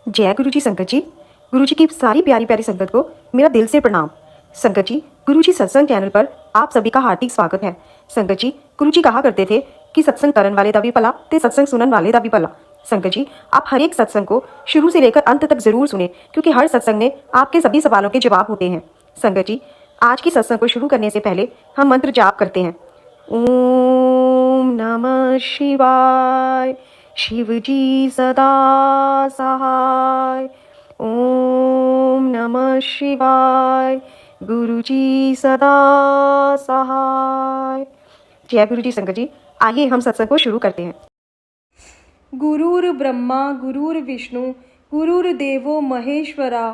जय गुरु जी संगत जी। गुरु जी की सारी प्यारी प्यारी संगत को मेरा दिल से प्रणाम। संगत जी, गुरु जी सत्संग चैनल पर आप सभी का हार्दिक स्वागत है। संगत जी, गुरु जी कहा करते थे कि सत्संग करन वाले दा भी भला ते सत्संग सुनन वाले दा भी भला। संगत जी, आप हर एक सत्संग को शुरू से लेकर अंत तक जरूर सुने, क्योंकि हर सत्संग में आपके सभी सवालों के जवाब होते हैं। संगत जी, आज की सत्संग को शुरू करने से पहले हम मंत्र जाप करते हैं। ओम नमः शिवाय, शिव जी सदा सहाय। ओम नमः शिवाय, गुरु जी सदा सहाय। जय गुरु जी संगत जी, आइए हम सत्संग को शुरू करते हैं। गुरुर् ब्रह्मा गुरुर्विष्णु गुरुर्देवो महेश्वरा,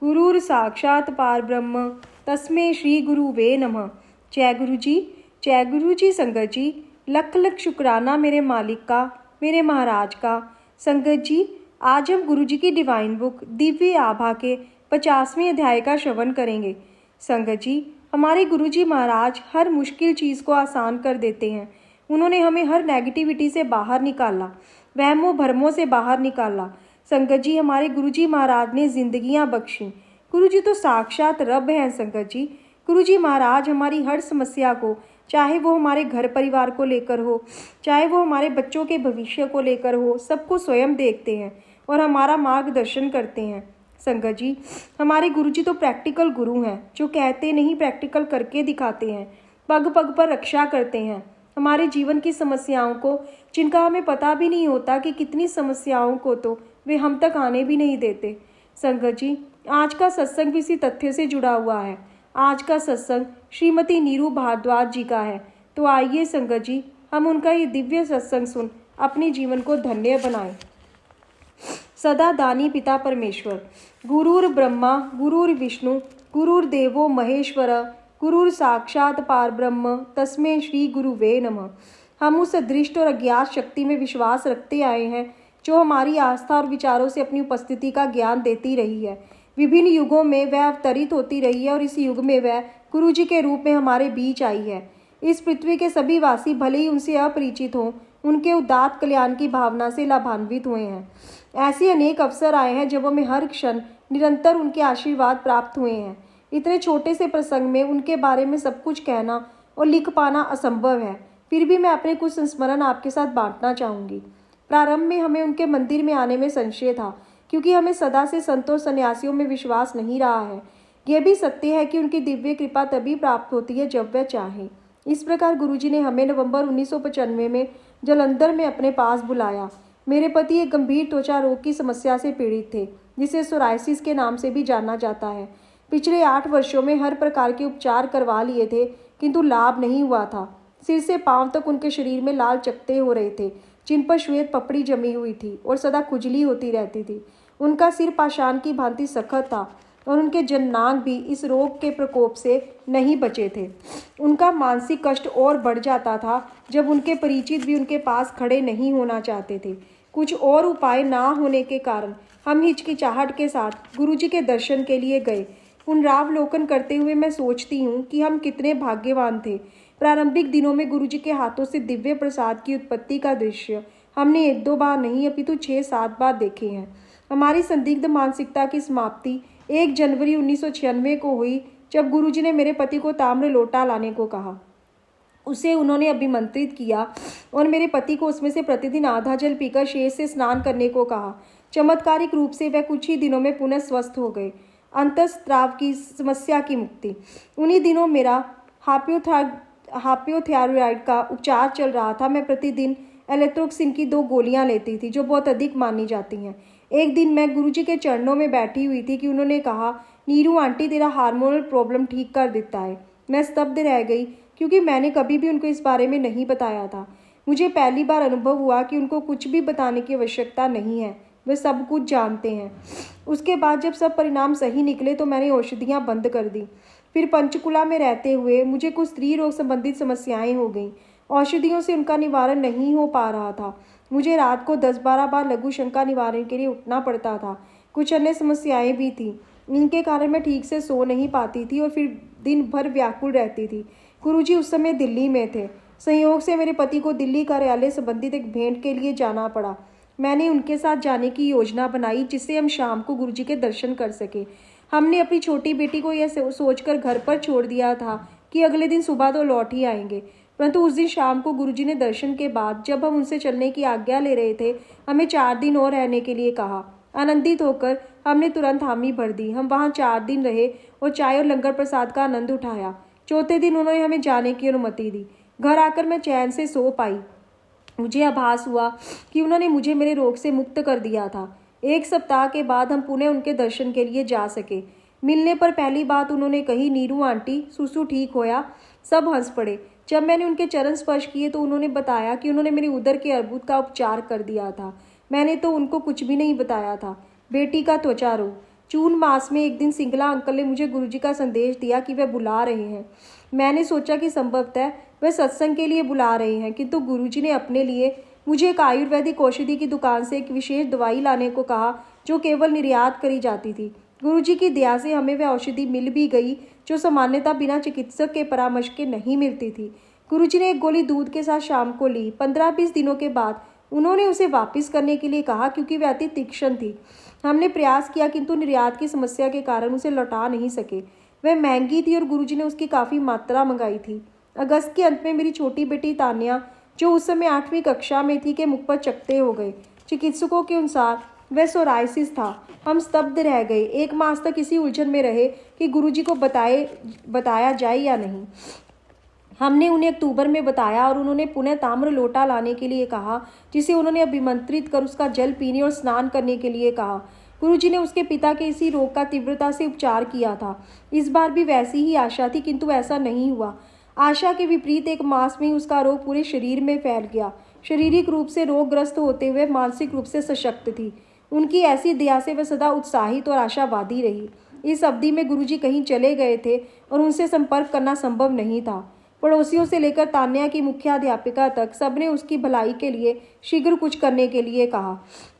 गुरुर् साक्षात पारब्रह्म तस्मै श्री गुरुवे नमः। जय गुरु जी संगत जी, लख लख शुक्राना मेरे मालिक का, मेरे महाराज का। संगत जी, आज हम गुरु जी की डिवाइन बुक दिव्य आभा के 50वें अध्याय का श्रवण करेंगे। संगत जी, हमारे गुरु जी महाराज हर मुश्किल चीज़ को आसान कर देते हैं। उन्होंने हमें हर नेगेटिविटी से बाहर निकाला, वहमों भरमों से बाहर निकाला। संगत जी, हमारे गुरु जी महाराज ने जिंदगियां बख्शी। गुरु जी तो साक्षात रब हैं। संगत जी, गुरु जी महाराज हमारी हर समस्या को, चाहे वो हमारे घर परिवार को लेकर हो, चाहे वो हमारे बच्चों के भविष्य को लेकर हो, सबको स्वयं देखते हैं और हमारा मार्गदर्शन करते हैं। संगत जी, हमारे गुरु जी तो प्रैक्टिकल गुरु हैं, जो कहते नहीं प्रैक्टिकल करके दिखाते हैं, पग पग पर रक्षा करते हैं हमारे जीवन की समस्याओं को, जिनका हमें पता भी नहीं होता कि कितनी समस्याओं को तो वे हम तक आने भी नहीं देते। संगत जी, आज का सत्संग भी इसी तथ्य से जुड़ा हुआ है। आज का सत्संग श्रीमती नीरू भारद्वाज जी का है। तो आइए संगत जी, हम उनका ये दिव्य सत्संग सुन अपने जीवन को धन्य बनाएं। सदा दानी पिता परमेश्वर, गुरुर् ब्रह्मा गुरुर्विष्णु गुरुर्देवो महेश्वर, गुरुर् साक्षात पारब्रह्म तस्मै श्री गुरुवे नमः। हम उस अदृष्ट और अज्ञात शक्ति में विश्वास रखते आए हैं, जो हमारी आस्था और विचारों से अपनी उपस्थिति का ज्ञान देती रही है। विभिन्न युगों में वह अवतरित होती रही है और इस युग में वह गुरु जी के रूप में हमारे बीच आई है। इस पृथ्वी के सभी वासी भले ही उनसे अपरिचित हों, उनके उदात्त कल्याण की भावना से लाभान्वित हुए हैं। ऐसे अनेक अवसर आए हैं जब हमें हर क्षण निरंतर उनके आशीर्वाद प्राप्त हुए हैं। इतने छोटे से प्रसंग में उनके बारे में सब कुछ कहना और लिख पाना असंभव है, फिर भी मैं अपने कुछ संस्मरण आपके साथ बांटना चाहूँगी। प्रारंभ में हमें उनके मंदिर में आने में संशय था, क्योंकि हमें सदा से संतों सन्यासियों में विश्वास नहीं रहा है। यह भी सत्य है कि उनकी दिव्य कृपा तभी प्राप्त होती है जब वह चाहे। इस प्रकार गुरुजी ने हमें नवंबर 1995 में जालंधर में अपने पास बुलाया। मेरे पति एक गंभीर त्वचा रोग की समस्या से पीड़ित थे, जिसे सोराइसिस के नाम से भी जाना जाता है। पिछले 8 वर्षों में हर प्रकार के उपचार करवा लिए थे, किंतु लाभ नहीं हुआ था। सिर से पांव तक उनके शरीर में लाल चकत्ते हो रहे थे, जिन पर श्वेत पपड़ी जमी हुई थी और सदा खुजली होती रहती थी। उनका सिर पाषाण की भांति सख्त था और उनके जननांग भी इस रोग के प्रकोप से नहीं बचे थे। उनका मानसिक कष्ट और बढ़ जाता था जब उनके परिचित भी उनके पास खड़े नहीं होना चाहते थे। कुछ और उपाय ना होने के कारण हम हिचकिचाहट के साथ गुरुजी के दर्शन के लिए गए। पुनरावलोकन करते हुए मैं सोचती हूँ कि हम कितने भाग्यवान थे। प्रारंभिक दिनों में गुरुजी के हाथों से दिव्य प्रसाद की उत्पत्ति का दृश्य हमने 1-2 बार नहीं अपितु 6-7 बार देखे हैं। हमारी संदिग्ध मानसिकता की समाप्ति 1 जनवरी 1996 को हुई, जब गुरुजी ने मेरे पति को ताम्र लोटा लाने को कहा। उसे उन्होंने अभिमंत्रित किया और मेरे पति को उसमें से प्रतिदिन आधा जल पीकर शेष से स्नान करने को कहा। चमत्कारिक रूप से वह कुछ ही दिनों में पुनः स्वस्थ हो गए। अंतःस्राव की समस्या की मुक्ति। उन्हीं दिनों मेरा हाइपोथायरॉइड का उपचार चल रहा था। मैं प्रतिदिन एलेट्रोक्सिन की 2 गोलियां लेती थी, जो बहुत अधिक मानी जाती हैं। एक दिन मैं गुरुजी के चरणों में बैठी हुई थी कि उन्होंने कहा, नीरू आंटी, तेरा हार्मोनल प्रॉब्लम ठीक कर देता है। मैं स्तब्ध रह गई, क्योंकि मैंने कभी भी उनको इस बारे में नहीं बताया था। मुझे पहली बार अनुभव हुआ कि उनको कुछ भी बताने की आवश्यकता नहीं है, वे सब कुछ जानते हैं। उसके बाद जब सब परिणाम सही निकले तो मैंने औषधियाँ बंद कर दी। फिर पंचकुला में रहते हुए मुझे कुछ स्त्री रोग संबंधित समस्याएं हो गईं। औषधियों से उनका निवारण नहीं हो पा रहा था। मुझे रात को 10-12 बार लघु शंका निवारण के लिए उठना पड़ता था। कुछ अन्य समस्याएं भी थीं। इनके कारण मैं ठीक से सो नहीं पाती थी और फिर दिन भर व्याकुल रहती थी। गुरुजी उस समय दिल्ली में थे। संयोग से मेरे पति को दिल्ली कार्यालय संबंधित एक भेंट के लिए जाना पड़ा। मैंने उनके साथ जाने की योजना बनाई जिससे हम शाम को गुरुजी के दर्शन कर सके। हमने अपनी छोटी बेटी को यह सोचकर घर पर छोड़ दिया था कि अगले दिन सुबह तो लौट ही आएंगे, परंतु उस दिन शाम को गुरुजी ने दर्शन के बाद जब हम उनसे चलने की आज्ञा ले रहे थे, हमें 4 दिन और रहने के लिए कहा। आनंदित होकर हमने तुरंत हामी भर दी। हम वहाँ 4 दिन रहे और चाय और लंगर प्रसाद का आनंद उठाया। चौथे दिन उन्होंने हमें जाने की अनुमति दी। घर आकर मैं चैन से सो पाई। मुझे आभास हुआ कि उन्होंने मुझे मेरे रोग से मुक्त कर दिया था। 1 सप्ताह के बाद हम पुणे उनके दर्शन के लिए जा सके। मिलने पर पहली बात उन्होंने कही, नीरू आंटी, सुसु ठीक होया। सब हंस पड़े। जब मैंने उनके चरण स्पर्श किए तो उन्होंने बताया कि उन्होंने मेरी उदर के अर्बुद का उपचार कर दिया था। मैंने तो उनको कुछ भी नहीं बताया था। बेटी का त्वचा रोग। जून मास में एक दिन सिंगला अंकल ने मुझे गुरुजी का संदेश दिया कि वह बुला रहे हैं। मैंने सोचा कि संभवतः वह सत्संग के लिए बुला रहे हैं, किंतु गुरुजी ने अपने लिए मुझे एक आयुर्वेदिक औषधि की दुकान से एक विशेष दवाई लाने को कहा जो केवल निर्यात करी जाती थी। गुरुजी की दया से हमें वह औषधि मिल भी गई जो सामान्यतः बिना चिकित्सक के परामर्श के नहीं मिलती थी। गुरुजी ने एक गोली दूध के साथ शाम को ली। 15-20 दिनों के बाद उन्होंने उसे वापस करने के लिए कहा क्योंकि वह अति तीक्ष्ण थी। हमने प्रयास किया किंतु निर्यात की समस्या के कारण उसे लौटा नहीं सके। वह महंगी थी और गुरुजी ने उसकी काफ़ी मात्रा मंगाई थी। अगस्त के अंत में मेरी छोटी बेटी तान्या, जो उस समय 8वीं कक्षा में थी, के मुख पर चकत्ते हो गए। चिकित्सकों के अनुसार वह सोराइसिस था। हम स्तब्ध रह गए। 1 मास तक इसी उलझन में रहे कि गुरुजी को बताया जाए या नहीं। हमने उन्हें अक्टूबर में बताया और उन्होंने पुनः ताम्र लोटा लाने के लिए कहा जिसे उन्होंने अभिमंत्रित कर उसका जल पीने और स्नान करने के लिए कहा। गुरुजी ने उसके पिता के इसी रोग का तीव्रता से उपचार किया था। इस बार भी वैसी ही आशा थी किंतु ऐसा नहीं हुआ। आशा के विपरीत 1 मास में ही उसका रोग पूरे शरीर में फैल गया। शारीरिक रूप से रोगग्रस्त होते हुए मानसिक रूप से सशक्त थी। उनकी ऐसी दया से वह सदा उत्साहित और आशावादी रही। इस अवधि में गुरुजी कहीं चले गए थे और उनसे संपर्क करना संभव नहीं था। पड़ोसियों से लेकर तान्या की मुख्याध्यापिका तक सबने उसकी भलाई के लिए शीघ्र कुछ करने के लिए कहा,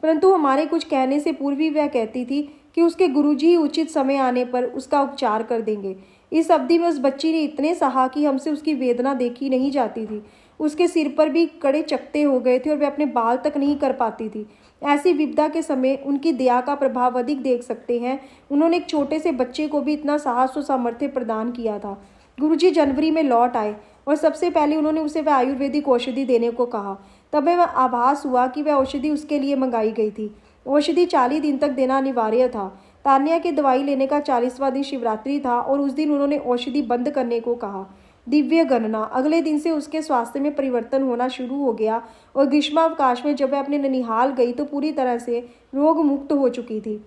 परंतु हमारे कुछ कहने से पूर्व ही वह कहती थी कि उसके गुरुजी उचित समय आने पर उसका उपचार कर देंगे। इस अवधि में उस बच्ची ने इतने सहा कि हमसे उसकी वेदना देखी नहीं जाती थी। उसके सिर पर भी कड़े चकत्ते हो गए थे और वह अपने बाल तक नहीं कर पाती थी। ऐसी विपदा के समय उनकी दया का प्रभाव अधिक देख सकते हैं। उन्होंने एक छोटे से बच्चे को भी इतना साहस और सामर्थ्य प्रदान किया था। गुरुजी जनवरी में लौट आए और सबसे पहले उन्होंने उसे वह आयुर्वेदिक औषधि देने को कहा। तब वह आभास हुआ कि वह औषधि उसके लिए मंगाई गई थी। औषधि 40 दिन तक देना अनिवार्य था। तान्या के दवाई लेने का 40वां दिन शिवरात्रि था और उस दिन उन्होंने औषधि बंद करने को कहा। दिव्य गणना। अगले दिन से उसके स्वास्थ्य में परिवर्तन होना शुरू हो गया और ग्रीष्मावकाश में जब वह अपने ननिहाल गई तो पूरी तरह से रोग मुक्त हो चुकी थी।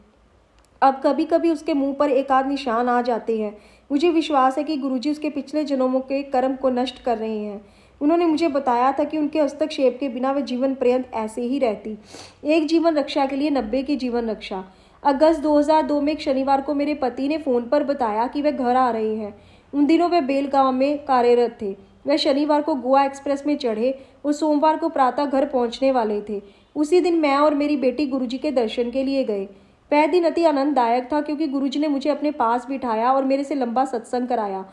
अब कभी कभी उसके मुंह पर एक आध निशान आ जाते हैं। मुझे विश्वास है कि गुरुजी उसके पिछले जन्मों के कर्म को नष्ट कर रहे हैं। उन्होंने मुझे बताया था कि उनके हस्तक्षेप के बिना वह जीवन पर्यंत ऐसे ही रहती। एक जीवन रक्षा के लिए 90 की जीवन रक्षा। अगस्त 2002 में एक शनिवार को मेरे पति ने फ़ोन पर बताया कि वह घर आ रहे हैं। उन दिनों वे बेलगांव में कार्यरत थे। वह शनिवार को गोवा एक्सप्रेस में चढ़े और सोमवार को प्रातः घर पहुंचने वाले थे। उसी दिन मैं और मेरी बेटी गुरुजी के दर्शन के लिए गए। वह दिन अति आनंददायक था क्योंकि गुरुजी ने मुझे अपने पास बिठाया और मेरे से लंबा सत्संग कराया।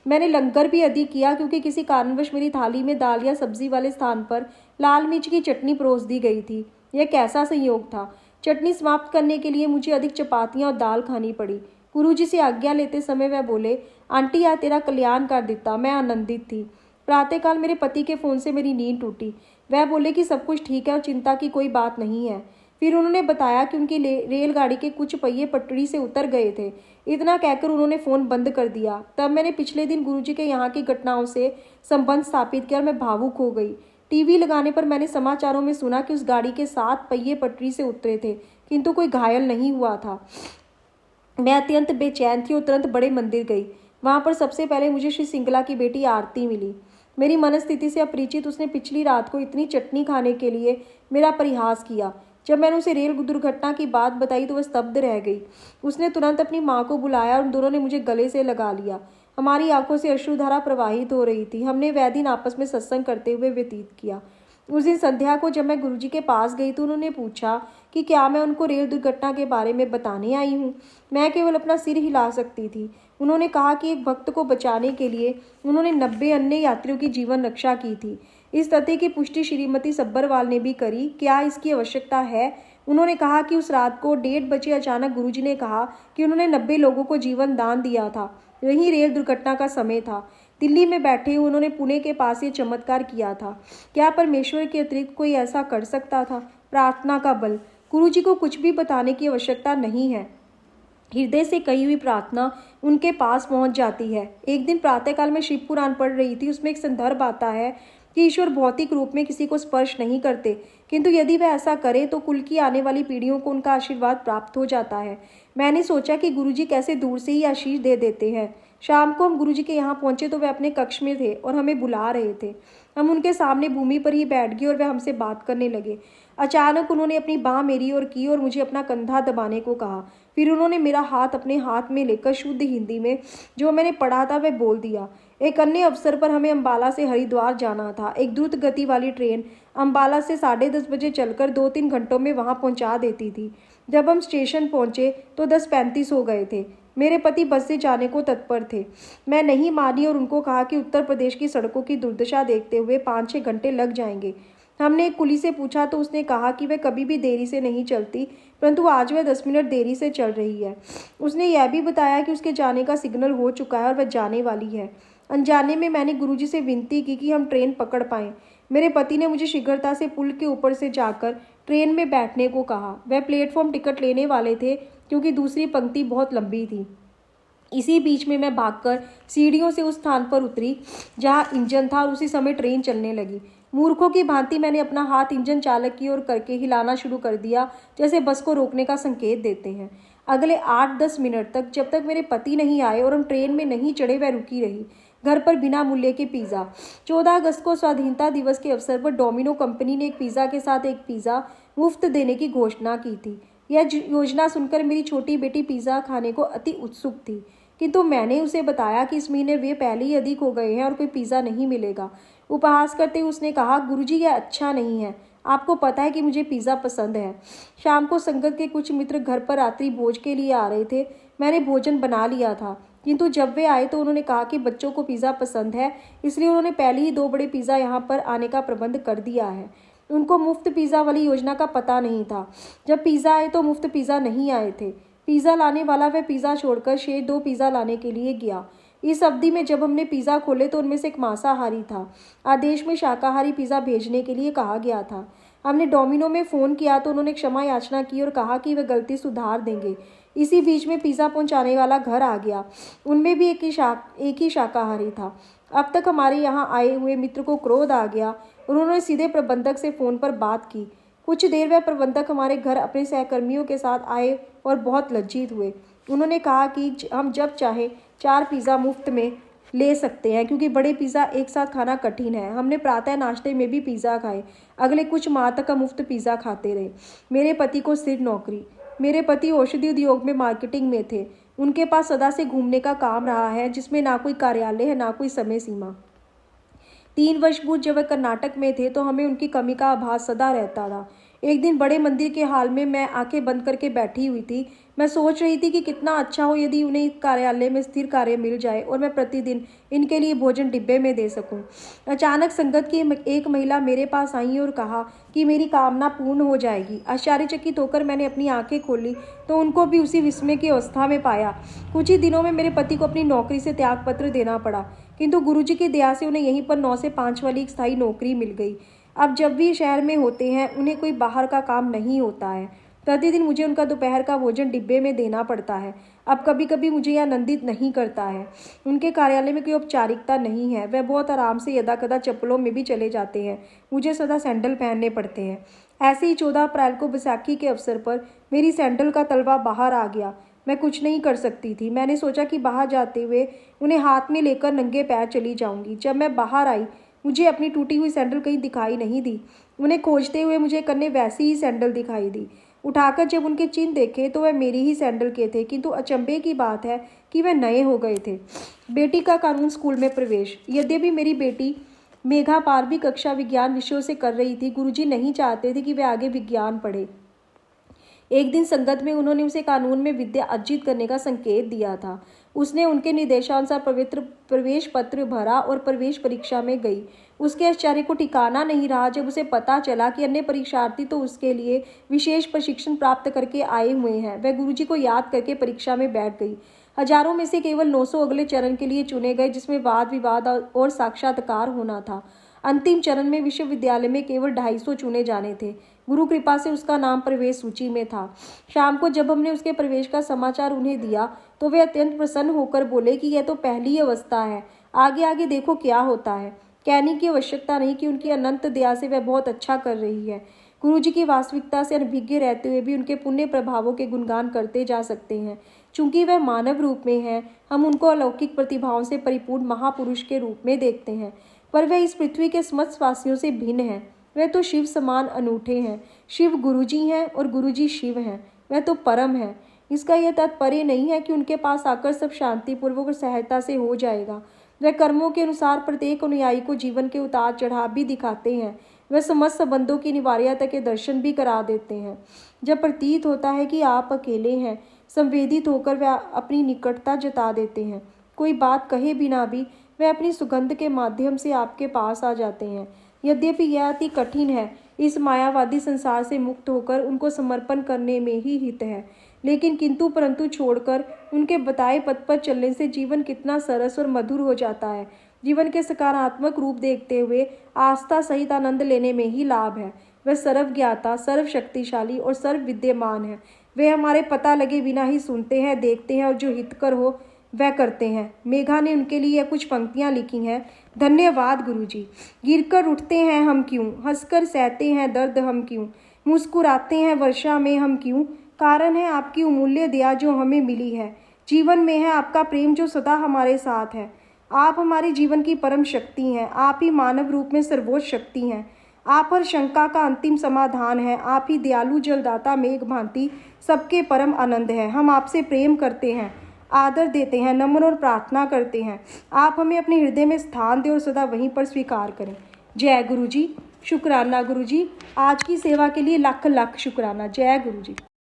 मैंने लंगर भी अधिक किया क्योंकि किसी कारणवश मेरी थाली में दाल या सब्जी वाले स्थान पर लाल मिर्च की चटनी परोस दी गई थी। यह कैसा संयोग था। चटनी समाप्त करने के लिए मुझे अधिक चपातियाँ और दाल खानी पड़ी। गुरुजी से आज्ञा लेते समय वह बोले, आंटी या तेरा कल्याण कर दिता। मैं आनंदित थी। प्रातःकाल मेरे पति के फ़ोन से मेरी नींद टूटी। वह बोले कि सब कुछ ठीक है और चिंता की कोई बात नहीं है। फिर उन्होंने बताया कि उनकी रेलगाड़ी के कुछ पहिए पटरी से उतर गए थे। इतना कहकर उन्होंने फ़ोन बंद कर दिया। तब मैंने पिछले दिन गुरुजी के यहाँ की घटनाओं से संबंध स्थापित किया और मैं भावुक हो गई। टीवी लगाने पर मैंने समाचारों में सुना कि उस गाड़ी के 7 पहिए पटरी से उतरे थे किंतु कोई घायल नहीं हुआ था। मैं अत्यंत बेचैन थी और तुरंत बड़े मंदिर गई। वहाँ पर सबसे पहले मुझे श्री सिंगला की बेटी आरती मिली। मेरी मनस्थिति से अपरिचित उसने पिछली रात को इतनी चटनी खाने के लिए मेरा परिहास किया। जब मैंने उसे रेल दुर्घटना की बात बताई तो वह स्तब्ध रह गई। उसने तुरंत अपनी माँ को बुलाया और उन दोनों ने मुझे गले से लगा लिया। हमारी आंखों से अश्रुधारा प्रवाहित हो रही थी। हमने वह दिन आपस में सत्संग करते हुए व्यतीत किया। उस दिन संध्या को जब मैं गुरुजी के पास गई तो उन्होंने पूछा कि क्या मैं उनको रेल दुर्घटना के बारे में बताने आई हूँ। मैं केवल अपना सिर हिला सकती थी। उन्होंने कहा कि एक भक्त को बचाने के लिए उन्होंने 90 अन्य यात्रियों की जीवन रक्षा की थी। इस तथ्य की पुष्टि श्रीमती सब्बरवाल ने भी करी। क्या इसकी आवश्यकता है? उन्होंने कहा कि उस रात को 1:30 अचानक गुरुजी ने कहा कि उन्होंने 90 लोगों को जीवन दान दिया था। वही रेल दुर्घटना का समय था। दिल्ली में बैठे हुए उन्होंने पुणे के पास ये चमत्कार किया था। क्या परमेश्वर के अतिरिक्त कोई ऐसा कर सकता था? प्रार्थना का बल। गुरुजी को कुछ भी बताने की आवश्यकता नहीं है। हृदय से कही हुई प्रार्थना उनके पास पहुंच जाती है। एक दिन प्रातःकाल में शिव पुराण पढ़ रही थी। उसमें एक संदर्भ आता है कि ईश्वर भौतिक रूप में किसी को स्पर्श नहीं करते, किंतु यदि वह ऐसा करे तो कुल की आने वाली पीढ़ियों को उनका आशीर्वाद प्राप्त हो जाता है। मैंने सोचा कि गुरुजी कैसे दूर से ही आशीष दे देते हैं। शाम को हम गुरुजी के यहाँ पहुंचे तो वे अपने कक्ष में थे और हमें बुला रहे थे। हम उनके सामने भूमि पर ही बैठ गए और वे हमसे बात करने लगे। अचानक उन्होंने अपनी बाह मेरी ओर की और मुझे अपना कंधा दबाने को कहा। फिर उन्होंने मेरा हाथ अपने हाथ में लेकर शुद्ध हिंदी में जो मैंने पढ़ा था वह बोल दिया। एक अन्य अवसर पर हमें अंबाला से हरिद्वार जाना था। एक द्रुत गति वाली ट्रेन अंबाला से 10:30 बजे चलकर 2-3 घंटों में वहां पहुंचा देती थी। जब हम स्टेशन पहुंचे तो 10:35 हो गए थे। मेरे पति बस से जाने को तत्पर थे। मैं नहीं मानी और उनको कहा कि उत्तर प्रदेश की सड़कों की दुर्दशा देखते हुए 5-6 घंटे लग जाएंगे। हमने एक कुली से पूछा तो उसने कहा कि वह कभी भी देरी से नहीं चलती, परंतु आज वह 10 मिनट देरी से चल रही है। उसने यह भी बताया कि उसके जाने का सिग्नल हो चुका है और वह जाने वाली है। अनजाने में मैंने गुरुजी से विनती की कि हम ट्रेन पकड़ पाएं। मेरे पति ने मुझे शीघ्रता से पुल के ऊपर से जाकर ट्रेन में बैठने को कहा। वह प्लेटफॉर्म टिकट लेने वाले थे क्योंकि दूसरी पंक्ति बहुत लंबी थी। इसी बीच में मैं भागकर सीढ़ियों से उस स्थान पर उतरी जहां इंजन था और उसी समय ट्रेन चलने लगी। मूर्खों की भांति मैंने अपना हाथ इंजन चालक की ओर करके हिलाना शुरू कर दिया, जैसे बस को रोकने का संकेत देते हैं। अगले 8-10 मिनट तक, जब तक मेरे पति नहीं आए और हम ट्रेन में नहीं चढ़े, वह रुकी रही। घर पर बिना मूल्य के पिज़्ज़ा। 14 अगस्त को स्वाधीनता दिवस के अवसर पर डोमिनो कंपनी ने एक पिज़्ज़ा के साथ एक पिज़्ज़ा मुफ्त देने की घोषणा की थी। यह योजना सुनकर मेरी छोटी बेटी पिज़्ज़ा खाने को अति उत्सुक थी, किंतु मैंने उसे बताया कि इस महीने वे पहले ही अधिक हो गए हैं और कोई पिज़्ज़ा नहीं मिलेगा। उपहास करते हुए उसने कहा, गुरुजी यह अच्छा नहीं है, आपको पता है कि मुझे पिज़्ज़ा पसंद है। शाम को संगत के कुछ मित्र घर पर रात्रि भोज के लिए आ रहे थे। मैंने भोजन बना लिया था, किंतु जब वे आए तो उन्होंने कहा कि बच्चों को पिज़्ज़ा पसंद है, इसलिए उन्होंने पहले ही 2 बड़े पिज़्ज़ा यहाँ पर आने का प्रबंध कर दिया है। उनको मुफ्त पिज़्ज़ा वाली योजना का पता नहीं था। जब पिज़्ज़ा आए तो मुफ्त पिज़्ज़ा नहीं आए थे। पिज़्ज़ा लाने वाला वह पिज़्ज़ा छोड़कर शेष 2 पिज़्ज़ा लाने के लिए गया। इस अवधि में जब हमने पिज़्ज़ा खोले तो उनमें से एक मांसाहारी था। आदेश में शाकाहारी पिज़्ज़ा भेजने के लिए कहा गया था। हमने डोमिनो में फ़ोन किया तो उन्होंने क्षमा याचना की और कहा कि वे गलती सुधार देंगे। इसी बीच में पिज़्ज़ा पहुंचाने वाला घर आ गया। उनमें भी एक ही शाकाहारी था। अब तक हमारे यहाँ आए हुए मित्र को क्रोध आ गया और उन्होंने सीधे प्रबंधक से फ़ोन पर बात की। कुछ देर वह प्रबंधक हमारे घर अपने सहकर्मियों के साथ आए और बहुत लज्जित हुए। उन्होंने कहा कि हम जब चाहें 4 पिज़्ज़ा मुफ्त में ले सकते हैं, क्योंकि बड़े पिज़्ज़ा एक साथ खाना कठिन है। हमने प्रातः नाश्ते में भी पिज़्ज़ा खाए। अगले कुछ माह तक हम मुफ्त पिज़्ज़ा खाते रहे। मेरे पति को स्थिर नौकरी। मेरे पति औषधि उद्योग में मार्केटिंग में थे। उनके पास सदा से घूमने का काम रहा है, जिसमें ना कोई कार्यालय है ना कोई समय सीमा। 3 वर्ष पूर्व जब वे कर्नाटक में थे तो हमें उनकी कमी का आभास सदा रहता था। एक दिन बड़े मंदिर के हाल में मैं आंखें बंद करके बैठी हुई थी। मैं सोच रही थी कि कितना अच्छा हो यदि उन्हें कार्यालय में स्थिर कार्य मिल जाए और मैं प्रतिदिन इनके लिए भोजन डिब्बे में दे सकूं। अचानक संगत की एक महिला मेरे पास आई और कहा कि मेरी कामना पूर्ण हो जाएगी। आश्चर्यचकित होकर मैंने अपनी आंखें खोली तो उनको भी उसी विस्मय की अवस्था में पाया। कुछ ही दिनों में मेरे पति को अपनी नौकरी से त्यागपत्र देना पड़ा, किंतु गुरुजी की दया से उन्हें यहीं पर 9 से 5 वाली एक स्थायी नौकरी मिल गई। अब जब भी शहर में होते हैं उन्हें कोई बाहर का काम नहीं होता है। प्रतिदिन मुझे उनका दोपहर का भोजन डिब्बे में देना पड़ता है। अब कभी कभी मुझे यह आनंदित नहीं करता है। उनके कार्यालय में कोई औपचारिकता नहीं है। वह बहुत आराम से यदाकदा चप्पलों में भी चले जाते हैं। मुझे सदा सैंडल पहनने पड़ते हैं। ऐसे ही 14 अप्रैल को बैसाखी के अवसर पर मेरी सैंडल का तलवा बाहर आ गया। मैं कुछ नहीं कर सकती थी। मैंने सोचा कि बाहर जाते हुए उन्हें हाथ में लेकर नंगे पैर चली जाऊंगी। जब मैं बाहर आई मुझे अपनी टूटी हुई सैंडल कहीं दिखाई नहीं दी। उन्हें खोजते हुए मुझे कन्ने वैसी ही सैंडल दिखाई दी। उठाकर जब उनके चिन्ह देखे तो वह मेरी ही सैंडल के थे, किंतु अचंभे की बात है कि वह नए हो गए थे। बेटी का कानून स्कूल में प्रवेश। यद्यपि मेरी बेटी मेघा 12वीं कक्षा विज्ञान विषयों से कर रही थी, गुरुजी नहीं चाहते थे कि वह आगे विज्ञान पढ़े। एक दिन संगत में उन्होंने उसे कानून में विद्या अर्जित करने का संकेत दिया था। उसने उनके निर्देशानुसार पवित्र प्रवेश पत्र भरा और प्रवेश परीक्षा में गई। उसके आश्चर्य को ठिकाना नहीं रहा जब उसे पता चला कि अन्य परीक्षार्थी तो उसके लिए विशेष प्रशिक्षण प्राप्त करके आए हुए हैं। वह गुरुजी को याद करके परीक्षा में बैठ गई। हजारों में से केवल 900 अगले चरण के लिए चुने गए, जिसमें वाद विवाद और साक्षात्कार होना था। अंतिम चरण में विश्वविद्यालय में केवल 250 चुने जाने थे। गुरु कृपा से उसका नाम प्रवेश सूची में था। शाम को जब हमने उसके प्रवेश का समाचार उन्हें दिया तो वे अत्यंत प्रसन्न होकर बोले कि यह तो पहली अवस्था है, आगे आगे देखो क्या होता है। कहने की आवश्यकता नहीं कि उनकी अनंत दया से वह बहुत अच्छा कर रही है। गुरुजी की वास्तविकता से अनभिज्ञ रहते हुए भी उनके पुण्य प्रभावों के गुणगान करते जा सकते हैं। चूंकि वह मानव रूप में है, हम उनको अलौकिक प्रतिभाओं से परिपूर्ण महापुरुष के रूप में देखते हैं, पर वह इस पृथ्वी के समस्त वासियों से भिन्न है। वह तो शिव समान अनूठे हैं। शिव गुरुजी हैं और गुरुजी शिव हैं। वह तो परम है। इसका यह तात्पर्य नहीं है कि उनके पास आकर सब शांतिपूर्वक और सहजता से हो जाएगा। वह कर्मों के अनुसार प्रत्येक अनुयायी को जीवन के उतार चढ़ाव भी दिखाते हैं। वह समस्त संबंधों की अनिवार्यता के दर्शन भी करा देते हैं। जब प्रतीत होता है कि आप अकेले हैं, संवेदित होकर वह अपनी निकटता जता देते हैं। कोई बात कहे बिना भी वह अपनी सुगंध के माध्यम से आपके पास आ जाते हैं। यद्यपि यह अति कठिन है, इस मायावादी संसार से मुक्त होकर उनको समर्पण करने में ही हित है, लेकिन किंतु परंतु छोड़कर उनके बताए पथ पर चलने से जीवन कितना सरस और मधुर हो जाता है। जीवन के सकारात्मक रूप देखते हुए आस्था सहित आनंद लेने में ही लाभ है। वह सर्वज्ञाता, सर्वशक्तिशाली और सर्व विद्यमान है। वे हमारे पता लगे बिना ही सुनते हैं, देखते हैं और जो हितकर हो वह करते हैं। मेघा ने उनके लिए कुछ पंक्तियां लिखी हैं। धन्यवाद गुरुजी। गिरकर उठते हैं हम क्यों, हंसकर सहते हैं दर्द हम क्यों, मुस्कुराते हैं वर्षा में हम क्यों, कारण है आपकी अमूल्य दया जो हमें मिली है। जीवन में है आपका प्रेम जो सदा हमारे साथ है। आप हमारे जीवन की परम शक्ति हैं। आप ही मानव रूप में सर्वोच्च शक्ति हैं। आप हर शंका का अंतिम समाधान है। आप ही दयालु जलदाता मेघ भांति सबके परम आनंद है। हम आपसे प्रेम करते हैं, आदर देते हैं, नम्र और प्रार्थना करते हैं। आप हमें अपने हृदय में स्थान दें और सदा वहीं पर स्वीकार करें। जय गुरुजी। शुक्राना गुरुजी। आज की सेवा के लिए लाख लाख शुक्राना। जय गुरुजी।